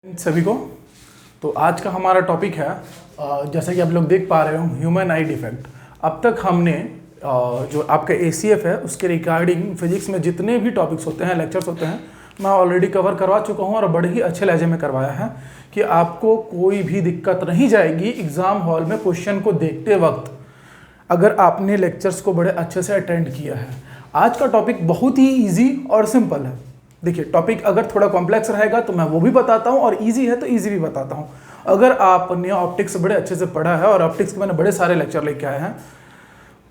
सभी को। तो आज का हमारा टॉपिक है जैसा कि आप लोग देख पा रहे हो ह्यूमन आई डिफेक्ट। अब तक हमने जो आपका ACF है उसके रिगार्डिंग फिजिक्स में जितने भी टॉपिक्स होते हैं, लेक्चर्स होते हैं, मैं ऑलरेडी कवर करवा चुका हूं और बड़े ही अच्छे लहजे में करवाया है कि आपको कोई भी दिक्कत नहीं जाएगी एग्ज़ाम हॉल में क्वेश्चन को देखते वक्त, अगर आपने लेक्चर्स को बड़े अच्छे से अटेंड किया है। आज का टॉपिक बहुत ही ईजी और सिंपल है। देखिए, टॉपिक अगर थोड़ा कॉम्प्लेक्स रहेगा तो मैं वो भी बताता हूँ और इजी है तो इजी भी बताता हूँ। अगर आपने ऑप्टिक्स बड़े अच्छे से पढ़ा है और ऑप्टिक्स के मैंने बड़े सारे लेक्चर लेके आए हैं,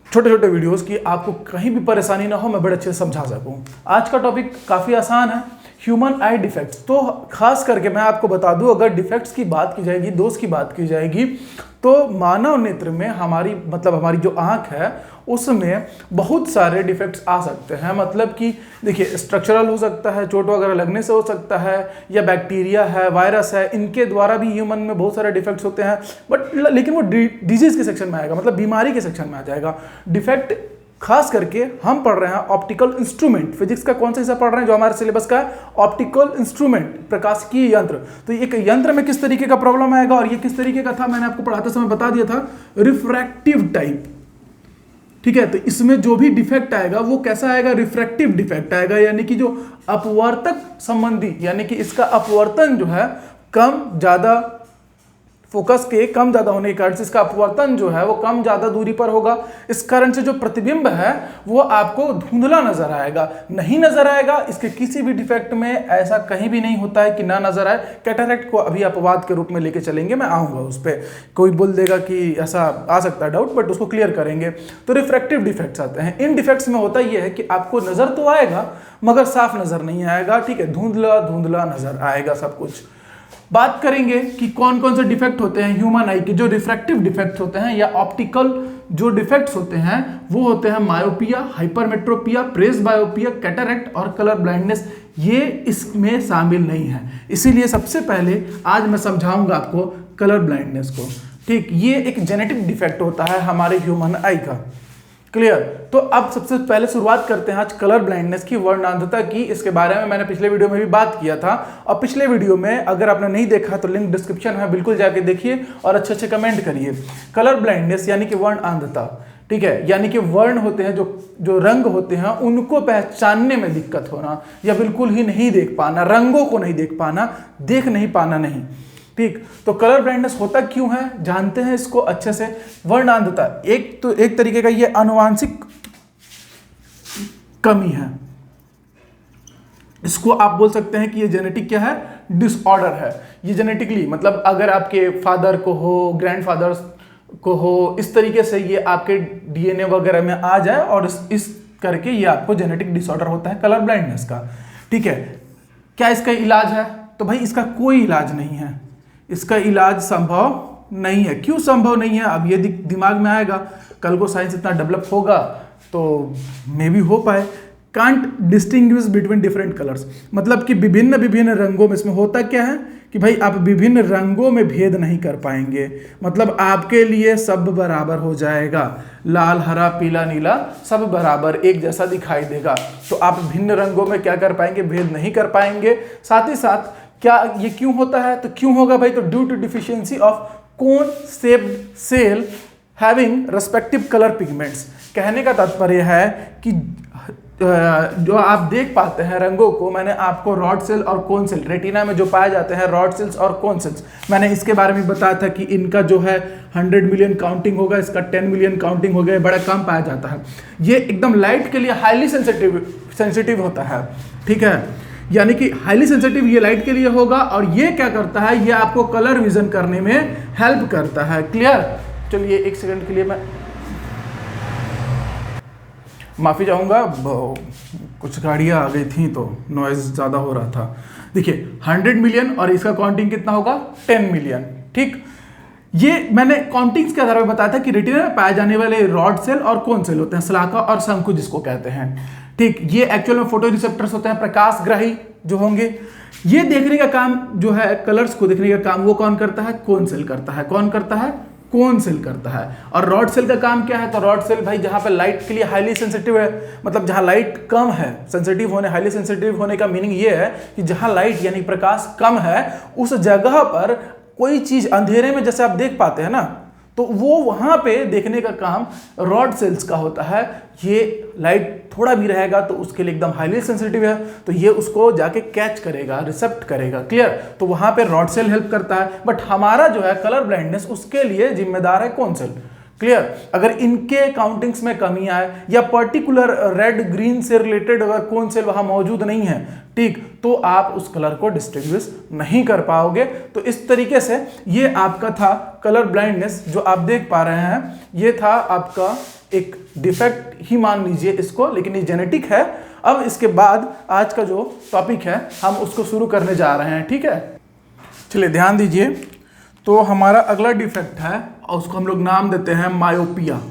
छोटे छोटे वीडियोस की, आपको कहीं भी परेशानी ना हो, मैं बड़े अच्छे से समझा सकूँ। आज का टॉपिक काफ़ी आसान है, ह्यूमन आई डिफेक्ट्स। तो खास करके मैं आपको बता दूं, अगर डिफेक्ट्स की बात की जाएगी, दोष की बात की जाएगी, तो मानव नेत्र में हमारी जो आंख है उसमें बहुत सारे डिफेक्ट्स आ सकते हैं। मतलब कि देखिए, स्ट्रक्चरल हो सकता है, चोट वगैरह लगने से हो सकता है, या बैक्टीरिया है, वायरस है, इनके द्वारा भी ह्यूमन में बहुत सारे डिफेक्ट्स होते हैं। लेकिन वो डिजीज के सेक्शन में आएगा, मतलब बीमारी के सेक्शन में आ जाएगा। डिफेक्ट खास करके हम पढ़ रहे हैं ऑप्टिकल इंस्ट्रूमेंट। फिजिक्स का कौन सा हिस्सा पढ़ रहे हैं जो हमारे सिलेबस का है? ऑप्टिकल इंस्ट्रूमेंट, प्रकाशिकीय यंत्र। तो एक यंत्र में किस तरीके का प्रॉब्लम आएगा और ये किस तरीके का था, मैंने आपको पढ़ाते समय बता दिया था, रिफ्रैक्टिव टाइप। ठीक है, तो इसमें जो भी डिफेक्ट आएगा वो कैसा आएगा? रिफ्रैक्टिव डिफेक्ट आएगा, यानी कि जो अपवर्तक संबंधी, यानी कि इसका अपवर्तन जो है कम ज्यादा, फोकस के कम ज्यादा होने के कारण से इसका अपवर्तन जो है वो कम ज्यादा दूरी पर होगा। इस कारण से जो प्रतिबिंब है वो आपको धुंधला नजर आएगा, नहीं नजर आएगा। इसके किसी भी डिफेक्ट में ऐसा कहीं भी नहीं होता है कि ना नजर आए। कैटरैक्ट को अभी अपवाद के रूप में लेके चलेंगे, मैं आऊंगा उस पर। कोई बोल देगा कि ऐसा आ सकता है डाउट, बट उसको क्लियर करेंगे। तो रिफ्रैक्टिव डिफेक्ट्स आते हैं। इन डिफेक्ट्स में होता यह है कि आपको नजर तो आएगा मगर साफ नजर नहीं आएगा। ठीक है, धुंधला धुंधला नजर आएगा सब कुछ। बात करेंगे कि कौन कौन से डिफेक्ट होते हैं ह्यूमन आई के। जो रिफ्रैक्टिव डिफेक्ट होते हैं या ऑप्टिकल जो डिफेक्ट्स होते हैं वो होते हैं मायोपिया, हाइपरमेट्रोपिया, प्रेसबायोपिया, कैटरैक्ट और कलर ब्लाइंडनेस। ये इसमें शामिल नहीं है, इसीलिए सबसे पहले आज मैं समझाऊंगा आपको कलर ब्लाइंडनेस को। ठीक, ये एक जेनेटिक डिफेक्ट होता है हमारे ह्यूमन आई का। क्लियर? तो अब सबसे पहले शुरुआत करते हैं आज कलर ब्लाइंडनेस की, वर्णांधता की। इसके बारे में मैंने पिछले वीडियो में भी बात किया था, और पिछले वीडियो में अगर आपने नहीं देखा तो लिंक डिस्क्रिप्शन में, बिल्कुल जाके देखिए और अच्छे अच्छे कमेंट करिए। कलर ब्लाइंडनेस यानी कि वर्णांधता, ठीक है, यानी कि वर्ण होते हैं, जो रंग होते हैं उनको पहचानने में दिक्कत होना या बिल्कुल ही नहीं देख पाना, रंगों को नहीं देख पाना, देख नहीं पाना नहीं। ठीक, तो कलर ब्लाइंडनेस होता क्यों है, जानते हैं इसको अच्छे से। वर्णांधता एक तरीके का ये आनुवांशिक कमी है। इसको आप बोल सकते हैं कि ये जेनेटिक क्या है? डिसऑर्डर है। ये जेनेटिकली, मतलब अगर आपके फादर को हो, ग्रैंडफादर्स को हो, इस तरीके से ये आपके DNA वगैरह में आ जाए और इस करके ये आपको जेनेटिक डिसऑर्डर होता है कलर ब्लाइंडनेस का। ठीक है, क्या इसका इलाज है? तो भाई इसका कोई इलाज नहीं है, इसका इलाज संभव नहीं है। क्यों संभव नहीं है? अब ये दिमाग में आएगा, कल को साइंस इतना डेवलप होगा तो मे भी हो पाए। Can't distinguish between different colours, मतलब कि विभिन्न विभिन्न रंगों में, इसमें होता क्या है कि भाई आप विभिन्न रंगों में भेद नहीं कर पाएंगे। मतलब आपके लिए सब बराबर हो जाएगा, लाल, हरा, पीला, नीला सब बराबर एक जैसा दिखाई देगा। तो आप भिन्न रंगों में क्या कर पाएंगे? भेद नहीं कर पाएंगे। साथ ही साथ क्या ये क्यों होता है? तो क्यों होगा भाई? तो due to deficiency of cone shaped cell having respective colour pigments. कहने का तात्पर्य है कि जो आप देख पाते हैं रंगों को, मैंने आपको रॉड सेल और कोन सेल, रेटिना में जो पाए जाते हैं रॉड सेल्स और कोन सेल्स, मैंने इसके बारे में बताया था कि इनका जो है 100 मिलियन काउंटिंग होगा, इसका 10 मिलियन काउंटिंग हो गया, बड़ा कम पाया जाता है। ये एकदम लाइट के लिए हाईली सेंसिटिव होता है। ठीक है, यानी कि हाईली सेंसिटिव ये लाइट के लिए होगा, और ये क्या करता है? ये आपको कलर विजन करने में हेल्प करता है। क्लियर? चलिए एक सेकंड के लिए मैं माफी चाहूंगा, कुछ गाड़ियां आ गई थी तो नॉइज ज्यादा हो रहा था। देखिए 100 मिलियन और इसका काउंटिंग कितना होगा? 10 मिलियन। ठीक, ये मैंने काउंटिंग्स के आधार पर बताया था कि रेटिना में पाए जाने वाले रॉड सेल और कोन सेल होते हैं, शलाका और शंकु जिसको कहते हैं। ठीक, ये एक्चुअल में फोटो रिसेप्टर्स होते हैं, प्रकाशग्राही जो होंगे। ये देखने का काम जो है, कलर्स को देखने का काम वो कौन करता है? कोन सेल करता है। कौन करता है? कोन सेल करता है। और रॉड सेल का काम क्या है, तो रॉड सेल भाई जहाँ पे लाइट के लिए हाईली सेंसिटिव है, मतलब जहाँ लाइट कम है, सेंसिटिव होने, हाईली सेंसिटिव होने का मीनिंग ये है कि जहाँ लाइट यानी प्रकाश कम है उस जगह पर कोई चीज अंधेरे में जैसे आप देख पाते हैं ना, तो वो वहां पे देखने का काम रॉड सेल्स का होता है। ये लाइट थोड़ा भी रहेगा तो उसके लिए एकदम हाईली सेंसिटिव है, तो ये उसको जाके कैच करेगा, रिसेप्ट करेगा, क्लियर। तो वहां पे रॉड सेल हेल्प करता है। बट हमारा जो है कलर ब्लाइंडनेस, उसके लिए जिम्मेदार है कोन सेल, क्लियर। अगर इनके काउंटिंग्स में कमी आए या पर्टिकुलर रेड ग्रीन से रिलेटेड अगर कोन सेल वहां मौजूद नहीं है, ठीक, तो आप उस कलर को डिस्टिंग्विश नहीं कर पाओगे। तो इस तरीके से ये आपका था कलर ब्लाइंडनेस जो आप देख पा रहे हैं। ये था आपका एक डिफेक्ट ही मान लीजिए इसको, लेकिन ये जेनेटिक है। अब इसके बाद आज का जो टॉपिक है हम उसको शुरू करने जा रहे हैं, ठीक है। चलिए ध्यान दीजिए, तो हमारा अगला डिफेक्ट है और उसको हम लोग नाम देते हैं मायोपिया,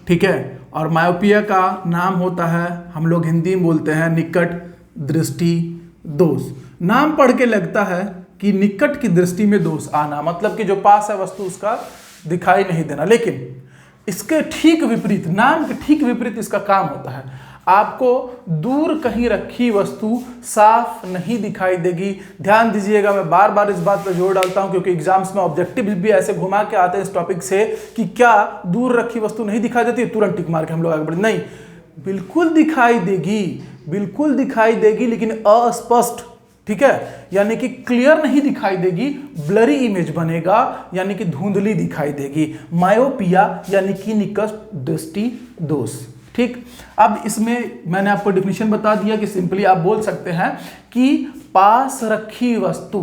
ठीक है। और मायोपिया का नाम होता है, हम लोग हिंदी में बोलते हैं निकट दृष्टि दोष। नाम पढ़ के लगता है कि निकट की दृष्टि में दोष आना, मतलब कि जो पास है वस्तु उसका दिखाई नहीं देना, लेकिन इसके ठीक विपरीत, नाम के ठीक विपरीत इसका काम होता है। आपको दूर कहीं रखी वस्तु साफ नहीं दिखाई देगी। ध्यान दीजिएगा, मैं बार बार इस बात पर जोर डालता हूं क्योंकि एग्जाम्स में ऑब्जेक्टिव भी ऐसे घुमा के आते हैं इस टॉपिक से कि क्या दूर रखी वस्तु नहीं दिखाई देती, तुरंत टिक मार के हम लोग आगे बढ़े। नहीं, बिल्कुल दिखाई देगी, बिल्कुल दिखाई देगी, लेकिन अस्पष्ट, ठीक है, यानी कि क्लियर नहीं दिखाई देगी, ब्लरी इमेज बनेगा, यानी कि धुंधली दिखाई देगी। मायोपिया यानी कि निकट दृष्टि दोष, ठीक। अब इसमें मैंने आपको डिफिनीशन बता दिया कि सिंपली आप बोल सकते हैं कि पास रखी वस्तु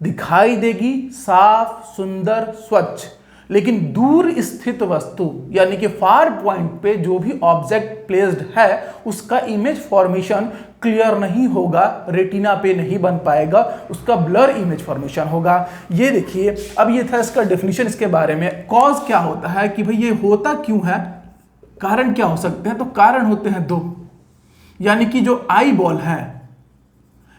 दिखाई देगी साफ, सुंदर, स्वच्छ, लेकिन दूर स्थित वस्तु यानी कि फार पॉइंट पे जो भी ऑब्जेक्ट प्लेस्ड है उसका इमेज फॉर्मेशन क्लियर नहीं होगा, रेटिना पे नहीं बन पाएगा, उसका ब्लर इमेज फॉर्मेशन होगा। ये देखिए, अब ये था इसका डेफिनेशन। इसके बारे में कॉज क्या होता है कि भाई ये होता क्यों है, कारण क्या हो सकते हैं, तो कारण होते हैं दो, यानी कि जो आई बॉल है,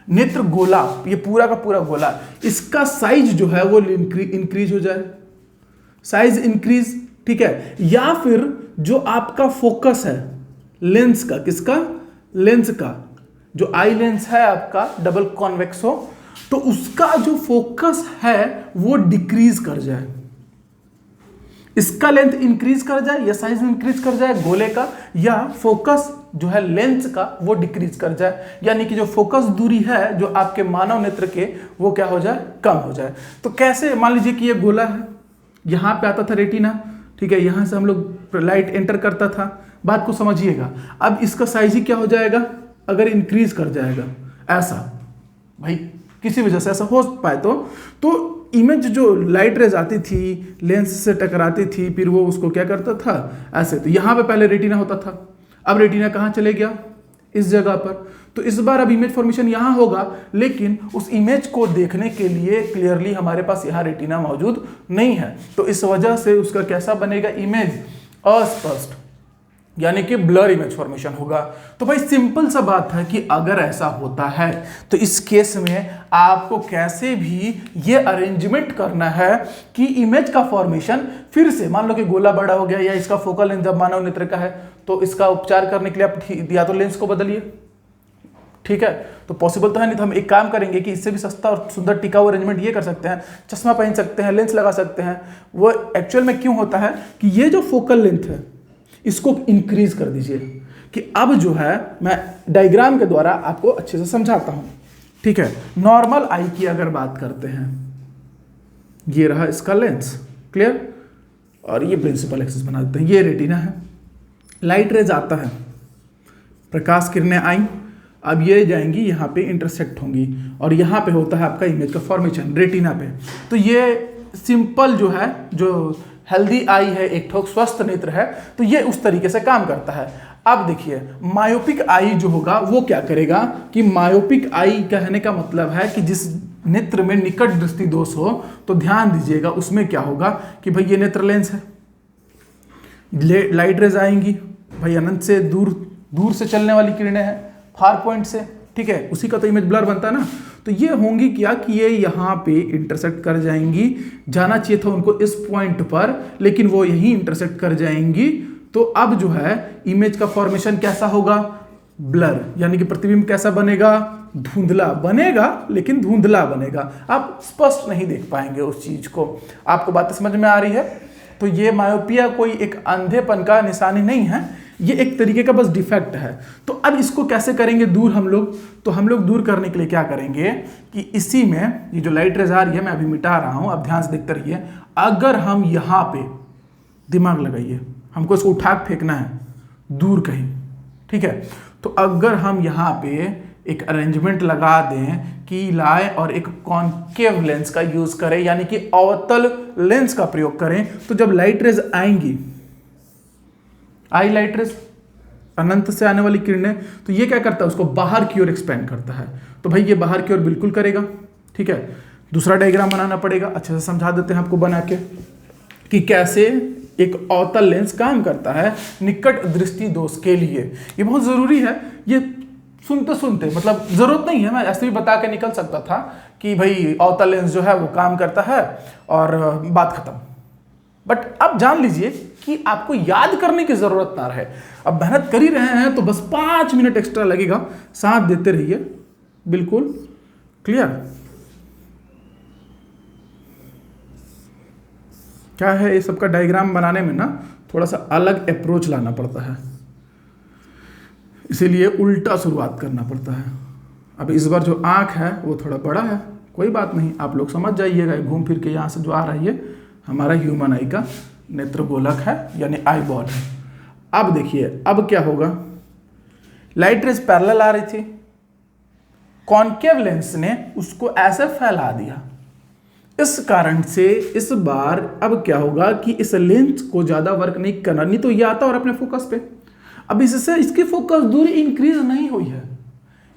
नेत्र गोला, ये पूरा का पूरा गोला, इसका साइज जो है वो इंक्रीज हो जाए, साइज इंक्रीज, ठीक है। या फिर जो आपका फोकस है लेंस का, किसका, लेंस का, जो आई लेंस है आपका डबल कॉन्वेक्स हो, तो उसका जो फोकस है वो डिक्रीज कर जाए, इसका लेंथ इंक्रीज कर जाए या साइज इंक्रीज कर जाए गोले का, या फोकस जो है लेंस का वो डिक्रीज कर जाए, यानी कि जो फोकस दूरी है जो आपके मानव नेत्र के वो क्या हो जाए, कम हो जाए। तो कैसे, मान लीजिए कि ये गोला है, यहां पे आता था रेटिना, ठीक है, यहां से हम लोग लाइट एंटर करता था, बात को समझिएगा। अब इसका साइज ही क्या हो जाएगा, अगर इंक्रीज कर जाएगा, ऐसा भाई किसी वजह से ऐसा हो पाए तो इमेज जो लाइट रेज आती थी लेंस से टकराती थी, फिर वो उसको क्या करता था, ऐसे। तो यहाँ पे पहले रेटिना होता था, अब रेटिना कहाँ चले गया, इस जगह पर। तो इस बार अब इमेज फॉर्मेशन यहाँ होगा, लेकिन उस इमेज को देखने के लिए क्लियरली हमारे पास यहाँ रेटिना मौजूद नहीं है, तो इस वजह से उसका कैसा बनेगा, इमेज अस्पष्ट, यानी कि ब्लर इमेज फॉर्मेशन होगा। तो भाई सिंपल सा बात है कि अगर ऐसा होता है तो इस केस में आपको कैसे भी ये अरेंजमेंट करना है कि इमेज का फॉर्मेशन फिर से, मान लो कि गोला बड़ा हो गया या इसका फोकल लेंथ जब मानव नेत्र का है, तो इसका उपचार करने के लिए आप या तो लेंस को बदलिए, ठीक है, तो पॉसिबल तो है नहीं, तो हम एक काम करेंगे कि इससे भी सस्ता और सुंदर टिकाऊ अरेंजमेंट ये कर सकते हैं, चश्मा पहन सकते हैं, लेंस लगा सकते हैं। वो एक्चुअल में क्यों होता है कि ये जो फोकल लेंथ है इसको इंक्रीज कर दीजिए, कि अब जो है मैं डायग्राम के द्वारा आपको अच्छे से समझाता हूं, ठीक है। नॉर्मल आई की अगर बात करते हैं, ये रहा इसका लेंस, क्लियर, और ये प्रिंसिपल एक्सिस बना देते हैं, ये रेटिना है, लाइट रेज आता है, प्रकाश किरणें आई, अब ये जाएंगी यहाँ पे इंटरसेक्ट होंगी और यहाँ पे होता है आपका इमेज का फॉर्मेशन रेटिना पे। तो ये सिंपल जो है, जो हेल्दी आई है, एक ठोक स्वस्थ नेत्र है, तो ये उस तरीके से काम करता है। अब देखिए मायोपिक आई जो होगा वो क्या करेगा कि मायोपिक आई कहने का मतलब है कि जिस नेत्र में निकट दृष्टि दोष हो, तो ध्यान दीजिएगा उसमें क्या होगा कि भाई ये नेत्र लेंस है, लाइट रेज आएंगी भाई अनंत से दूर से चलने वाली किरणें हैं, फार पॉइंट से, ठीक है, उसी का तो इमेज ब्लर बनता है ना। तो तो ये होंगी क्या कि ये यहाँ पे इंटरसेक्ट कर जाएंगी, जाना चाहिए था उनको इस पॉइंट पर, लेकिन वो यहीं इंटरसेक्ट कर जाएंगी। तो अब जो है इमेज का फॉर्मेशन कैसा होगा, ब्लर, यानी कि प्रतिबिंब कैसा बनेगा, धुंधला बनेगा, लेकिन धुंधला बनेगा, आप स्पष्ट नहीं देख पाएंगे उस चीज को। आपको बात समझ में आ रही है? तो ये मायोपिया कोई एक अंधेपन का निशानी नहीं है, ये एक तरीके का बस डिफेक्ट है। तो अब इसको कैसे करेंगे दूर हम लोग? तो हम लोग दूर करने के लिए क्या करेंगे कि इसी में ये जो लाइट रेज आ रही है मैं अभी मिटा रहा हूं, अब ध्यान से देखते रहिए। अगर हम यहां पे, दिमाग लगाइए, हमको इसको उठा के फेंकना है दूर कहीं, ठीक है? तो अगर हम यहाँ पे एक अरेंजमेंट लगा दें कि लाए और एक कॉन्केव लेंस का यूज करें, यानी कि अवतल लेंस का प्रयोग करें, तो जब लाइट रेज आएंगी, आई लाइट रेज अनंत से आने वाली किरणें, तो ये क्या करता है, उसको बाहर की ओर एक्सपेंड करता है। तो भाई ये बाहर की ओर बिल्कुल करेगा, ठीक है? दूसरा डायग्राम बनाना पड़ेगा, अच्छे से समझा देते हैं आपको बना के कि कैसे एक अवतल लेंस काम करता है निकट दृष्टि दोष के लिए। ये बहुत जरूरी है, ये सुनते सुनते मतलब जरूरत नहीं है, मैं ऐसे भी बता के निकल सकता था कि भाई अवतल लेंस जो है वो काम करता है और बात खत्म। बट अब जान लीजिए कि आपको याद करने की जरूरत ना रहे। अब मेहनत कर ही रहे हैं तो बस 5 मिनट एक्स्ट्रा लगेगा, साथ देते रहिए, बिल्कुल क्लियर। क्या है, ये सबका डायग्राम बनाने में ना थोड़ा सा अलग अप्रोच लाना पड़ता है, इसीलिए उल्टा शुरुआत करना पड़ता है। अब इस बार जो आँख है वो थोड़ा बड़ा है, कोई बात नहीं, आप लोग समझ जाइएगा। घूम फिर के यहाँ से जो आ रहा है ये हमारा ह्यूमन आई का नेत्र गोलक है, यानी आई बॉल है। अब देखिए अब क्या होगा, लाइट रेज पैरेलल आ रही थी, कॉन्केव लेंस ने उसको ऐसे फैला दिया। इस कारण से इस बार अब क्या होगा कि इस लेंस को ज्यादा वर्क नहीं करना, नहीं तो ये आता और अपने फोकस पे। अब इससे इसकी फोकस दूरी इंक्रीज नहीं हुई है,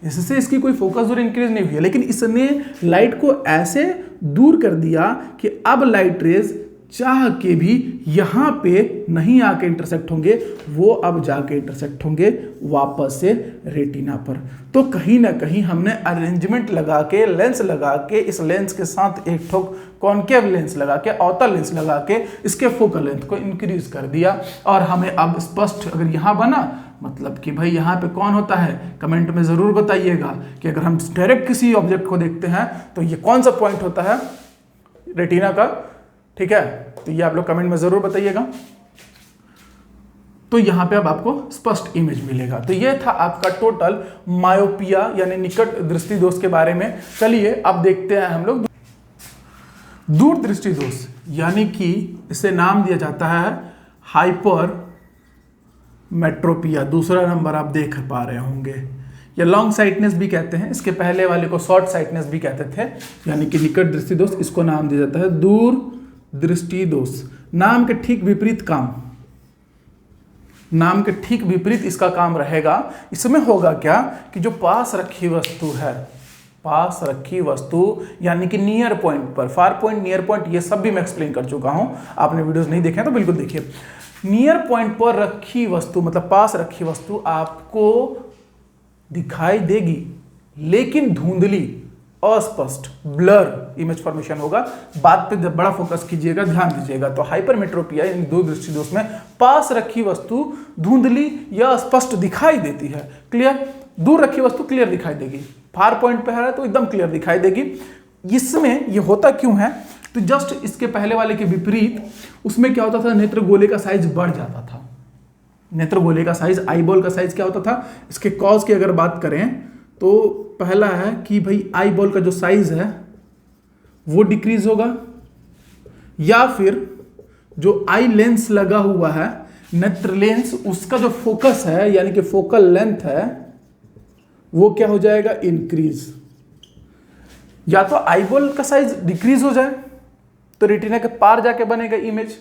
इससे इसकी कोई फोकस दूरी इंक्रीज नहीं हुई है, लेकिन इसने लाइट को ऐसे दूर कर दिया कि अब लाइट रेज चाह के भी यहां पे नहीं आके इंटरसेक्ट होंगे, वो अब जाके इंटरसेक्ट होंगे वापस से रेटिना पर। तो कहीं ना कहीं हमने अरेंजमेंट लगा के, लेंस लगा के, इस लेंस के साथ एक ठोक कॉन्केव लेंस लगा के, अवतल लेंस लगा के इसके फोकल लेंथ को इंक्रीज कर दिया। और हमें अब स्पष्ट अगर यहां बना, मतलब कि भाई यहाँ पे कौन होता है, कमेंट में जरूर बताइएगा कि अगर हम डायरेक्ट किसी ऑब्जेक्ट को देखते हैं तो ये कौन सा पॉइंट होता है रेटिना का, ठीक है? तो ये आप लोग कमेंट में जरूर बताइएगा। तो यहां पे अब आपको स्पष्ट इमेज मिलेगा। तो ये था आपका टोटल मायोपिया यानी निकट दृष्टि दोष के बारे में। चलिए अब देखते हैं हम लोग दूर दृष्टि दोष, यानी कि इसे नाम दिया जाता है हाइपर मेट्रोपिया। दूसरा नंबर आप देख पा रहे होंगे, या लॉन्ग साइटनेस भी कहते हैं, इसके पहले वाले को शॉर्ट साइटनेस भी कहते थे, यानी कि निकट दृष्टि दोष। इसको नाम दिया जाता है दूर दृष्टि दोष। नाम के ठीक विपरीत काम, नाम के ठीक विपरीत इसका काम रहेगा। इसमें होगा क्या कि जो पास रखी वस्तु है, पास रखी वस्तु यानी कि नियर पॉइंट पर, फार पॉइंट, नियर पॉइंट, ये सब भी मैं एक्सप्लेन कर चुका हूं, आपने वीडियोस नहीं देखे हैं तो बिल्कुल देखिए। नियर पॉइंट पर रखी वस्तु मतलब पास रखी वस्तु आपको दिखाई देगी, लेकिन धुंधली, अस्पष्ट, ब्लर इमेज फॉर्मेशन होगा। बात पे बड़ा फोकस कीजिएगा, ध्यान दीजिएगा। तो हाइपरमेट्रोपिया यानी दूर दृष्टि दोष में पास रखी वस्तु धुंधली या स्पष्ट दिखाई देती है, क्लियर। दूर रखी वस्तु क्लियर दिखाई देगी, फार पॉइंट पे है तो एकदम क्लियर दिखाई देगी। इसमें ये होता क्यों है, तो जस्ट इसके पहले वाले के विपरीत उसमें क्या होता था, नेत्र गोले का साइज बढ़ जाता था। नेत्र गोले का साइज, आई बॉल का साइज क्या होता था, इसके कॉज की अगर बात करें तो पहला है कि भाई आई बॉल का जो साइज है वो डिक्रीज होगा, या फिर जो आई लेंस लगा हुआ है नेत्र लेंस, उसका जो फोकस है यानी कि फोकल लेंथ है वो क्या हो जाएगा, इंक्रीज। या तो आई बॉल का साइज डिक्रीज हो जाए तो रेटिना के पार जाके बनेगा इमेज,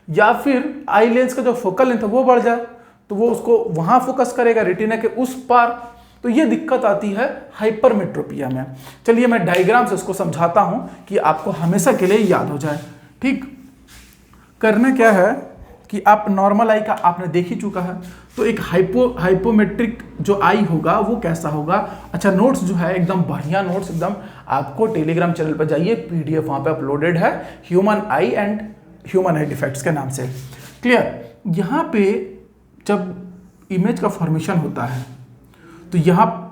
या फिर आई लेंस का जो फोकल लेंथ है वो बढ़ जाए तो वो उसको वहां फोकस करेगा रेटिना के उस पार। तो ये दिक्कत आती है हाइपरमेट्रोपिया में। चलिए मैं डायग्राम से इसको समझाता हूं कि आपको हमेशा के लिए याद हो जाए। ठीक, करना क्या है, कि आप नॉर्मल आई का आपने देख ही चुका है, तो एक हाइपोमेट्रिक जो आई होगा वो कैसा होगा। अच्छा, नोट्स जो है एकदम बढ़िया नोट्स, एकदम आपको टेलीग्राम चैनल पर जाइए, पीडीएफ वहाँ पे अपलोडेड है, human I and human I defects के नाम से। क्लियर। यहाँ पे जब इमेज का फॉर्मेशन होता है तो यहाँ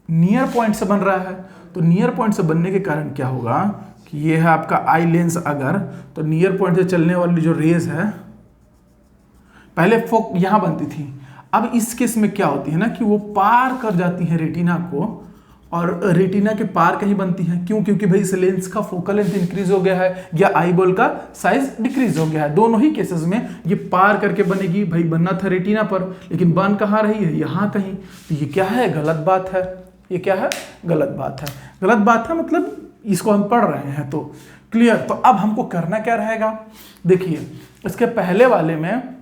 नियर पॉइंट से बन रहा है, तो नियर पॉइंट से बनने के कारण क्या होगा कि ये है आपका आई लेंस, अगर तो नियर पॉइंट से चलने वाली जो रेज है पहले यहां बनती थी, अब इस केस में क्या होती है ना कि वो पार कर जाती है रेटिना को, और रेटिना के पार कहीं बनती है। क्यों? क्योंकि भाई इस लेंस का फोकल लेंथ इंक्रीज हो गया है या आई बॉल का साइज डिक्रीज हो गया है। दोनों ही केसेस में ये पार करके बनेगी। भाई बनना था रेटिना पर, लेकिन बन कहाँ रही है? यहाँ कहीं। तो ये क्या है? गलत बात है। ये क्या है? गलत बात है। गलत बात है मतलब इसको हम पढ़ रहे हैं तो क्लियर। तो अब हमको करना क्या रहेगा? देखिए, इसके पहले वाले में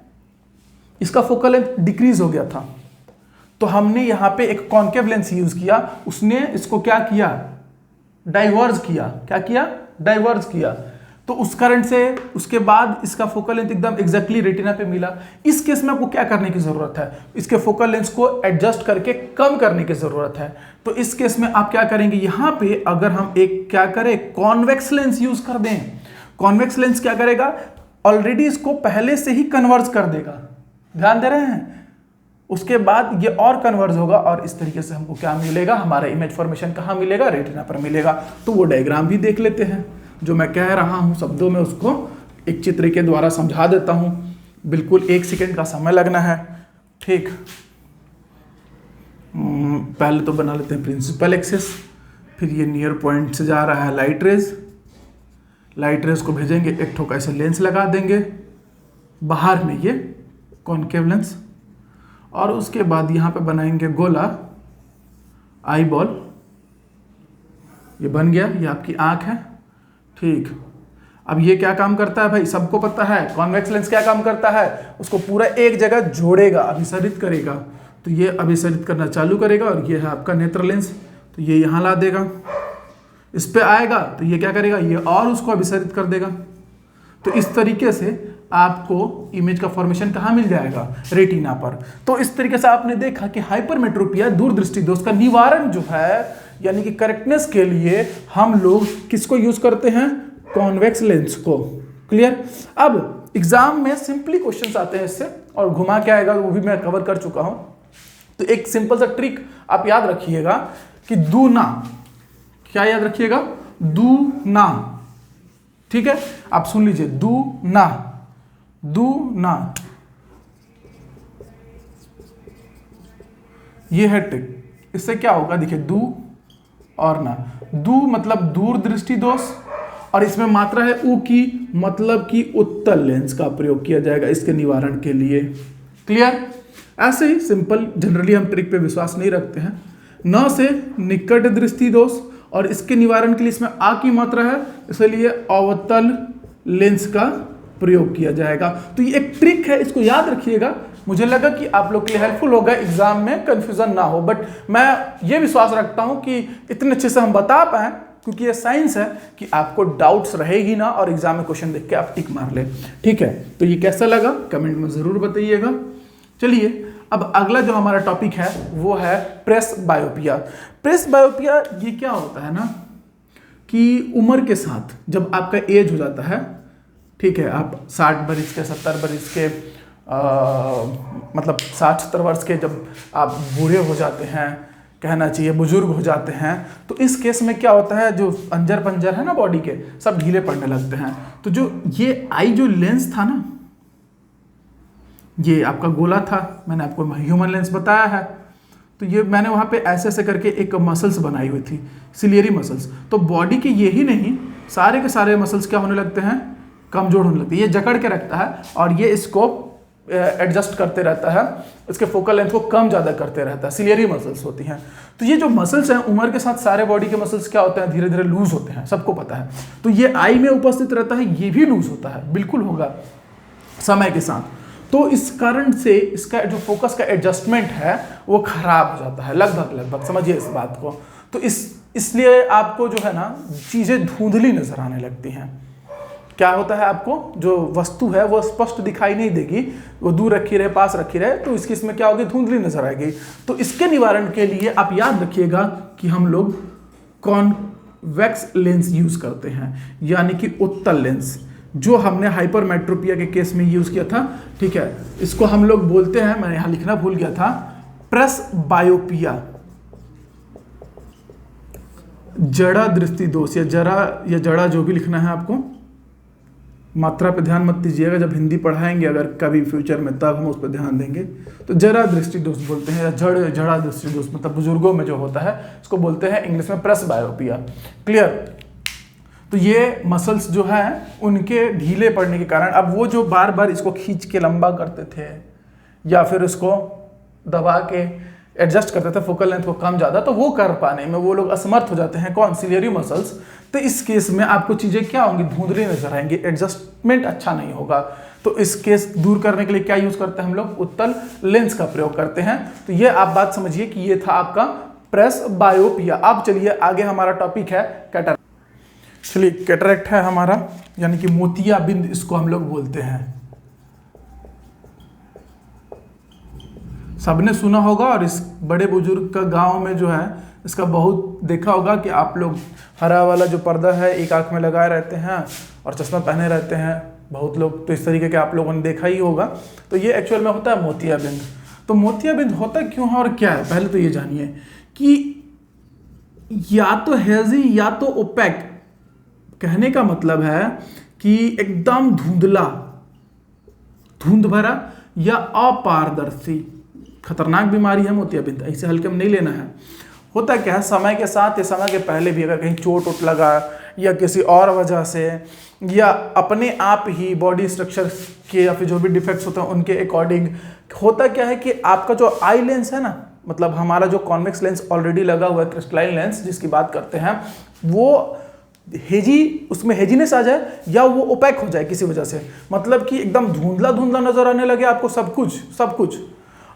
इसका फोकल लेंथ डिक्रीज हो गया था, तो हमने यहां पे एक कॉन्केव लेंस यूज किया, उसने इसको क्या किया? डाइवर्ज किया। क्या किया? डाइवर्ज किया। तो उस करंट से उसके बाद इसका फोकल लेंथ एकदम एग्जैक्टली रेटिना पे मिला। इस केस में आपको क्या करने की जरूरत है? इसके फोकल लेंस को एडजस्ट करके कम करने की जरूरत है। तो इस केस में आप क्या करेंगे? यहां पे अगर हम एक क्या करें, कॉन्वेक्स लेंस यूज कर दें। कॉन्वेक्स लेंस क्या करेगा? ऑलरेडी इसको पहले से ही कन्वर्ज कर देगा। ध्यान दे रहे हैं? उसके बाद ये और कन्वर्ज होगा, और इस तरीके से हमको क्या मिलेगा? हमारा इमेज फॉर्मेशन कहाँ मिलेगा? रेटिना पर मिलेगा। तो वो डायग्राम भी देख लेते हैं। जो मैं कह रहा हूं शब्दों में उसको एक चित्र के द्वारा समझा देता हूं। बिल्कुल 1 सेकेंड का समय लगना है। ठीक, पहले तो बना लेते हैं प्रिंसिपल एक्सिस, फिर ये नियर पॉइंट से जा रहा है लाइट रेज। लाइट रेज को भेजेंगे, एक ठोका ऐसे लेंस लगा देंगे, बाहर में ये कॉन्केव लेंस, और उसके बाद यहाँ पे बनाएंगे गोला, आई बॉल। ये बन गया, ये आपकी आंख है। ठीक, अब ये क्या काम करता है भाई? सबको पता है कॉन्वेक्स लेंस क्या काम करता है? उसको पूरा एक जगह जोड़ेगा, अभिसरित करेगा। तो ये अभिसरित करना चालू करेगा, और ये है आपका नेत्र लेंस, तो ये यहाँ ला देगा, इस पे आएगा, तो ये क्या करेगा? ये और उसको अभिसरित कर देगा। तो इस तरीके से आपको इमेज का फॉर्मेशन कहाँ मिल जाएगा? रेटिना पर। तो इस तरीके से आपने देखा कि हाइपरमेट्रोपिया, दूरदृष्टि दोष का निवारण जो है, यानी कि करेक्टनेस के लिए हम लोग किसको यूज करते हैं? कॉन्वेक्स लेंस को। क्लियर। अब एग्जाम में सिंपली क्वेश्चंस आते हैं इससे, और घुमा के आएगा वो भी मैं कवर कर चुका हूं। तो एक सिंपल सा ट्रिक आप याद रखिएगा कि दूना, क्या याद रखिएगा? दूना। ठीक है, आप सुन लीजिए, दूना, दूना, ये है ट्रिक। इससे क्या होगा? देखिए, दू और ना। दू मतलब दूर दृष्टि दोष, और इसमें मात्रा है उ की, मतलब कि उत्तल लेंस का प्रयोग किया जाएगा इसके निवारण के लिए। क्लियर। ऐसे ही सिंपल, जनरली हम ट्रिक पे विश्वास नहीं रखते हैं। न से निकट दृष्टि दोष, और इसके निवारण के लिए इसमें आ की मात्रा है, इसलिए अवतल लेंस का प्रयोग किया जाएगा। तो ये एक ट्रिक है, इसको याद रखिएगा। मुझे लगा कि आप लोग के लिए हेल्पफुल होगा, एग्जाम में कंफ्यूजन ना हो। बट मैं ये विश्वास रखता हूं कि इतने अच्छे से हम बता पाए, क्योंकि ये साइंस है, कि आपको डाउट्स रहेगी ना, और एग्जाम में क्वेश्चन देख के आप टिक मार ले। ठीक है, तो ये कैसा लगा कमेंट में जरूर बताइएगा। चलिए, अब अगला जो हमारा टॉपिक है वो है प्रेस बायोपिया। प्रेस बायोपिया ये क्या होता है ना कि उम्र के साथ जब आपका एज हो जाता है, ठीक है, आप 60 बरस के, 70 बरस के, मतलब 60-70 वर्ष के जब आप बूढ़े हो जाते हैं, कहना चाहिए बुजुर्ग हो जाते हैं, तो इस केस में क्या होता है? जो अंजर पंजर है ना बॉडी के, सब ढीले पड़ने लगते हैं। तो जो ये आई जो लेंस था ना, ये आपका गोला था, मैंने आपको ह्यूमन लेंस बताया है। तो ये मैंने वहाँ पे ऐसे ऐसे करके एक मसल्स बनाई हुई थी, सिलियरी मसल्स। तो बॉडी के ये ही नहीं, सारे के सारे मसल्स क्या होने लगते हैं? कमजोर होने लगते हैं। ये जकड़ के रखता है, और ये इसको एडजस्ट करते रहता है, इसके फोकल लेंथ को कम ज़्यादा करते रहता है। सिलियरी मसल्स होती हैं। तो ये जो मसल्स हैं, उम्र के साथ सारे बॉडी के मसल्स क्या होते हैं? धीरे धीरे लूज होते हैं, सबको पता है। तो ये आई में उपस्थित रहता है, ये भी लूज होता है, बिल्कुल होगा समय के साथ। तो इस कारण से इसका जो फोकस का एडजस्टमेंट है वो खराब हो जाता है, लगभग समझिए इस बात को। तो इसलिए आपको जो है ना चीज़ें धुंधली नजर आने लगती हैं। क्या होता है, आपको जो वस्तु है वो स्पष्ट दिखाई नहीं देगी, वो दूर रखी रहे, पास रखी रहे, तो इसकी इसमें क्या होगी, धुंधली नजर आएगी। तो इसके निवारण के लिए आप याद रखिएगा कि हम लोग कॉन्वेक्स लेंस यूज करते हैं, यानी कि उत्तल लेंस, जो हमने हाइपरमेट्रोपिया के केस में यूज किया था। ठीक है, इसको हम लोग बोलते हैं, मैं यहां लिखना भूल गया था, प्रेसबायोपिया, जड़ा दृष्टि दोष या जड़ा जो भी लिखना है आपको, मात्रा पे ध्यान मत दीजिएगा, जब हिंदी पढ़ाएंगे अगर कभी फ्यूचर में तब हम उस पर ध्यान देंगे। तो जड़ा दृष्टि दोष बोलते हैं, या जड़ा दृष्टि दोष, मतलब बुजुर्गों में जो होता है उसको बोलते हैं इंग्लिश में प्रेसबायोपिया। क्लियर? तो ये मसल्स जो है उनके ढीले पड़ने के कारण, अब वो जो बार बार इसको खींच के लंबा करते थे या फिर इसको दबा के एडजस्ट करते थे फोकल लेंथ को कम ज़्यादा, तो वो कर पाने में वो लोग असमर्थ हो जाते हैं, कौन, सिलियरी मसल्स। तो इस केस में आपको चीज़ें क्या होंगी, धुंधली नजर आएंगी, एडजस्टमेंट अच्छा नहीं होगा। तो इस केस दूर करने के लिए क्या यूज करते हैं हम लोग, उत्तल लेंस का प्रयोग करते हैं। तो ये आप बात समझिए कि ये था आपका प्रेसबायोपिया। अब चलिए आगे, हमारा टॉपिक है कैटरैक्ट। चलिए, कैटरैक्ट है हमारा, यानी कि मोतियाबिंद इसको हम लोग बोलते हैं। सबने सुना होगा, और इस बड़े बुजुर्ग का गांव में जो है इसका बहुत देखा होगा कि आप लोग हरा वाला जो पर्दा है एक आंख में लगाए रहते हैं और चश्मा पहने रहते हैं बहुत लोग, तो इस तरीके के आप लोगों ने देखा ही होगा। तो ये एक्चुअल में होता है मोतियाबिंद। तो मोतियाबिंद होता क्यों है और क्या है, पहले तो ये जानिए कि या तो हेजी या तो ओपेक। कहने का मतलब है कि एकदम धुंधला, धुंध भरा या अपारदर्शी, खतरनाक बीमारी है मोतियाबिंद, ऐसे हल्के में नहीं लेना है। होता क्या है, समय के साथ या समय के पहले भी अगर कहीं चोट वोट लगा या किसी और वजह से या अपने आप ही बॉडी स्ट्रक्चर के या फिर जो भी डिफेक्ट्स होते हैं उनके अकॉर्डिंग, होता क्या है कि आपका जो आई लेंस है ना, मतलब हमारा जो कॉन्वेक्स लेंस ऑलरेडी लगा हुआ है, क्रिस्टलाइन लेंस जिसकी बात करते हैं, वो हेजी, उसमें हेजीनेस आ जाए या वो ओपैक हो जाए किसी वजह से, मतलब कि एकदम धुंधला धुंधला नजर आने लगे आपको सब कुछ,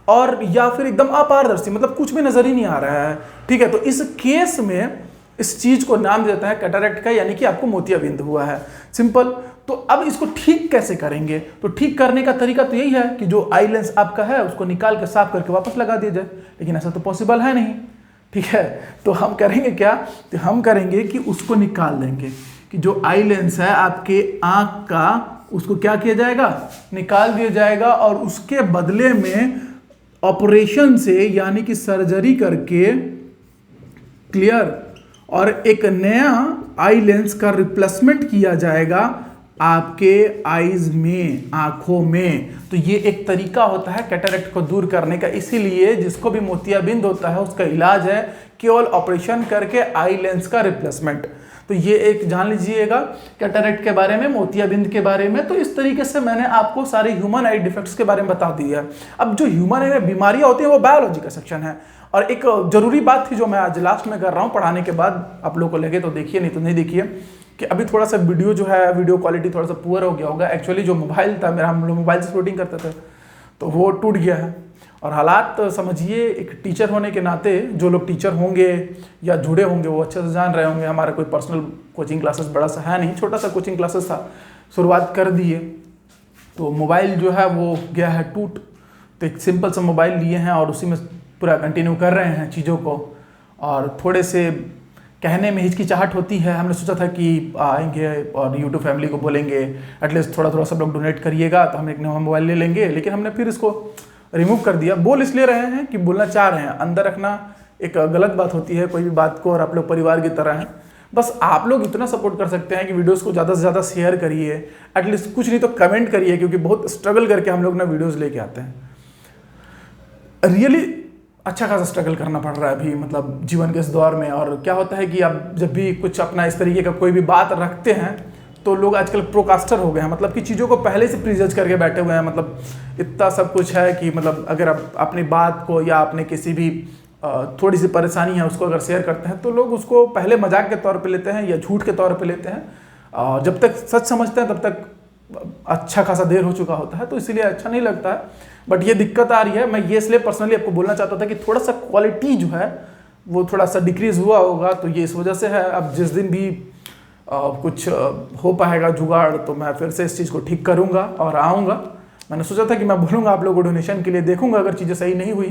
और या फिर एकदम अपारदर्शी, मतलब कुछ भी नजर ही नहीं आ रहा है। ठीक है, तो इस केस में इस चीज को नाम देता है कैटरैक्ट का, यानी कि आपको मोतियाबिंद हुआ है, सिंपल। तो अब इसको ठीक कैसे करेंगे, तो ठीक करने का तरीका तो यही है कि जो आई लेंस आपका है उसको निकाल के साफ करके वापस लगा दिया जाए, लेकिन ऐसा तो पॉसिबल है नहीं। ठीक है, तो हम करेंगे क्या, तो हम करेंगे कि उसको निकाल देंगे, कि जो आई लेंस है आपके आंख का, उसको क्या किया जाएगा, निकाल दिया जाएगा, और उसके बदले में ऑपरेशन से, यानी कि सर्जरी करके, क्लियर, और एक नया आई लेंस का रिप्लेसमेंट किया जाएगा आपके आईज में, आंखों में। तो ये एक तरीका होता है कैटरैक्ट को दूर करने का। इसीलिए जिसको भी मोतियाबिंद होता है उसका इलाज है केवल ऑपरेशन करके आई लेंस का रिप्लेसमेंट। तो ये एक जान लीजिएगा कैटरैक्ट के बारे में, मोतियाबिंद के बारे में। तो इस तरीके से मैंने आपको सारे ह्यूमन आई डिफेक्ट्स के बारे में बता दिया। अब जो ह्यूमन आई में बीमारियां होती हैं वो बायोलॉजी का सेक्शन है। और एक जरूरी बात थी जो मैं आज लास्ट में कर रहा हूँ पढ़ाने के बाद, आप लोगों को लगे तो देखिए, नहीं तो नहीं देखिए, कि अभी थोड़ा सा वीडियो जो है, वीडियो क्वालिटी थोड़ा सा पुअर हो गया होगा। एक्चुअली जो मोबाइल था मेरा, हम लोग मोबाइल से शूटिंग करते थे, तो वो टूट गया है। और हालात समझिए, एक टीचर होने के नाते, जो लोग टीचर होंगे या जुड़े होंगे वो अच्छे से जान रहे होंगे, हमारा कोई पर्सनल कोचिंग क्लासेस बड़ा सा है नहीं, छोटा सा कोचिंग क्लासेस था, शुरुआत कर दिए। तो मोबाइल जो है वो गया है टूट, तो एक सिंपल सा मोबाइल लिए हैं और उसी में पूरा कंटिन्यू कर रहे हैं चीज़ों को। और थोड़े से कहने में हिचकिचाहट होती है। हमने सोचा था कि आएंगे और यूट्यूब फैमिली को बोलेंगे एटलीस्ट थोड़ा थोड़ा सब लोग डोनेट करिएगा तो हम एक नया मोबाइल ले लेंगे, लेकिन हमने फिर इसको रिमूव कर दिया। बोल इसलिए रहे हैं कि बोलना चाह रहे हैं, अंदर रखना एक गलत बात होती है कोई भी बात को, और आप लोग परिवार की तरह हैं। बस आप लोग इतना सपोर्ट कर सकते हैं कि वीडियोस को ज़्यादा से ज़्यादा शेयर करिए, एटलीस्ट कुछ नहीं तो कमेंट करिए, क्योंकि बहुत स्ट्रगल करके हम लोग ना वीडियोस लेके आते हैं। रियली अच्छा खासा स्ट्रगल करना पड़ रहा है अभी, मतलब जीवन के इस दौर में। और क्या होता है कि आप जब भी कुछ अपना इस तरीके का कोई भी बात रखते हैं तो लोग आजकल प्रोकास्टर हो गए हैं, मतलब कि चीज़ों को पहले से प्रीजज करके बैठे हुए हैं। मतलब इतना सब कुछ है कि मतलब अगर आप अपनी बात को या अपने किसी भी थोड़ी सी परेशानी है उसको अगर शेयर करते हैं तो लोग उसको पहले मजाक के तौर पे लेते हैं या झूठ के तौर पे लेते हैं। जब तक सच समझते हैं तब तक अच्छा खासा देर हो चुका होता है, तो इसीलिए अच्छा नहीं लगता है। बट ये दिक्कत आ रही है। मैं ये इसलिए पर्सनली आपको बोलना चाहता था कि थोड़ा सा क्वालिटी जो है वो थोड़ा सा डिक्रीज हुआ होगा, तो ये इस वजह से है। अब जिस दिन भी कुछ हो पाएगा जुगाड़ तो मैं फिर से इस चीज़ को ठीक करूँगा और आऊँगा। मैंने सोचा था कि मैं बोलूँगा आप लोगों को डोनेशन के लिए, देखूँगा अगर चीज़ें सही नहीं हुई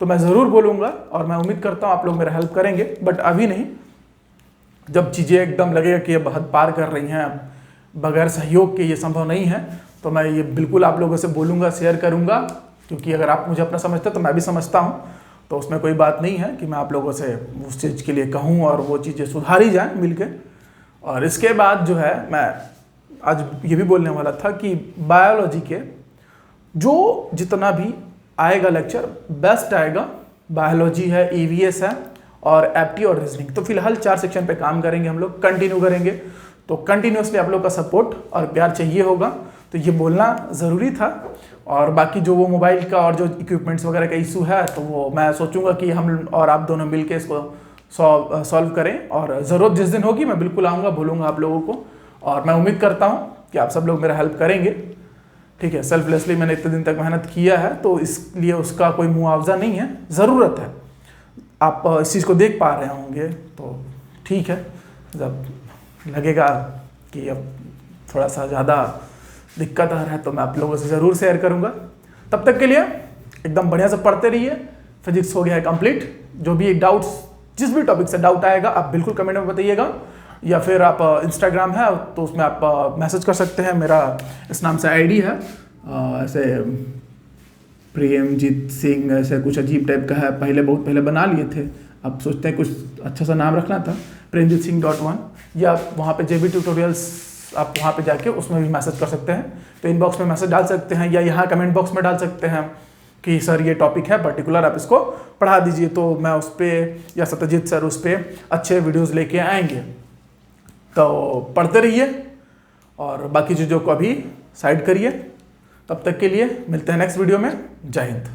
तो मैं ज़रूर बोलूँगा और मैं उम्मीद करता हूँ आप लोग मेरा हेल्प करेंगे। बट अभी नहीं, जब चीज़ें एकदम लगेगा कि ये बहुत पार कर रही हैं, बगैर सहयोग के ये संभव नहीं है, तो मैं ये बिल्कुल आप लोगों से बोलूँगा, शेयर करूँगा। क्योंकि अगर आप मुझे अपना समझते तो मैं भी समझता हूँ, तो उसमें कोई बात नहीं है कि मैं आप लोगों से उस चीज़ के लिए कहूँ और वो चीज़ें सुधारी जाएँ मिल के। और इसके बाद जो है मैं आज ये भी बोलने वाला था कि बायोलॉजी के जो जितना भी आएगा लेक्चर बेस्ट आएगा। बायोलॉजी है, ईवीएस है और एप्टी और रीजनिंग। तो फिलहाल 4 सेक्शन पे काम करेंगे हम लोग, कंटिन्यू करेंगे। तो कंटिन्यूसली आप लोग का सपोर्ट और प्यार चाहिए होगा, तो ये बोलना ज़रूरी था। और बाकी जो वो मोबाइल का और जो इक्विपमेंट्स वगैरह का इशू है, तो वो मैं सोचूंगा कि हम और आप दोनों मिलके इसको सॉल्व करें। और ज़रूरत जिस दिन होगी मैं बिल्कुल आऊँगा, बोलूँगा आप लोगों को। और मैं उम्मीद करता हूँ कि आप सब लोग मेरा हेल्प करेंगे, ठीक है। सेल्फलेसली मैंने इतने दिन तक मेहनत किया है, तो इसलिए उसका कोई मुआवजा नहीं है, ज़रूरत है। आप इस चीज़ को देख पा रहे होंगे तो ठीक है। जब लगेगा कि अब थोड़ा सा ज़्यादा दिक्कत आ रहा है तो मैं आप लोगों से ज़रूर शेयर करूँगा। तब तक के लिए एकदम बढ़िया से पढ़ते रहिए। फिजिक्स हो गया है कंप्लीट। जो भी डाउट्स, जिस भी टॉपिक से डाउट आएगा आप बिल्कुल कमेंट में बताइएगा, या फिर आप इंस्टाग्राम है तो उसमें आप मैसेज कर सकते हैं। मेरा इस नाम से आईडी है, ऐसे प्रेमजीत सिंह ऐसे कुछ अजीब टाइप का है। बहुत पहले बना लिए थे, अब सोचते हैं कुछ अच्छा सा नाम रखना था, premjitsingh.1। या वहाँ पे JB ट्यूटोरियल्स आप वहाँ पे जाके उसमें भी मैसेज कर सकते हैं। तो इनबॉक्स में मैसेज डाल सकते हैं या यहाँ कमेंट बॉक्स में डाल सकते हैं कि सर ये टॉपिक है पर्टिकुलर, आप इसको पढ़ा दीजिए। तो मैं उस पर, या सत्यजीत सर उस पर अच्छे वीडियोज़ लेके आएंगे। तो पढ़ते रहिए और बाकी चीज़ों को अभी साइड करिए। तब तक के लिए मिलते हैं नेक्स्ट वीडियो में। जय हिंद।